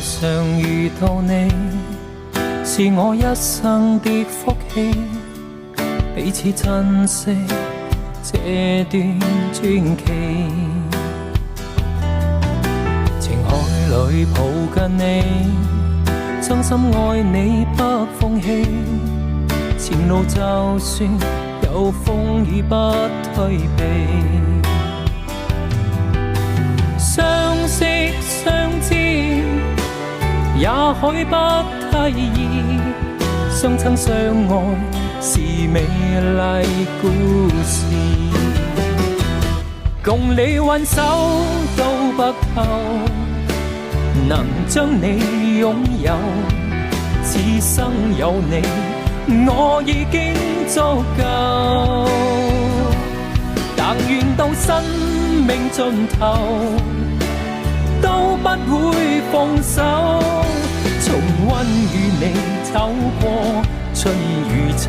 常遇到你，是我一生的福氣，彼此珍惜這段傳奇。情海裏抱緊你，真心愛你不放棄，前路就算有風雨不退避。相識相知也許不太易，相親相愛是美麗故事，共你挽手到白頭，能將你擁有，此生有你我已經足夠。但願到生命盡頭都不會放手，重溫與你走過春與秋。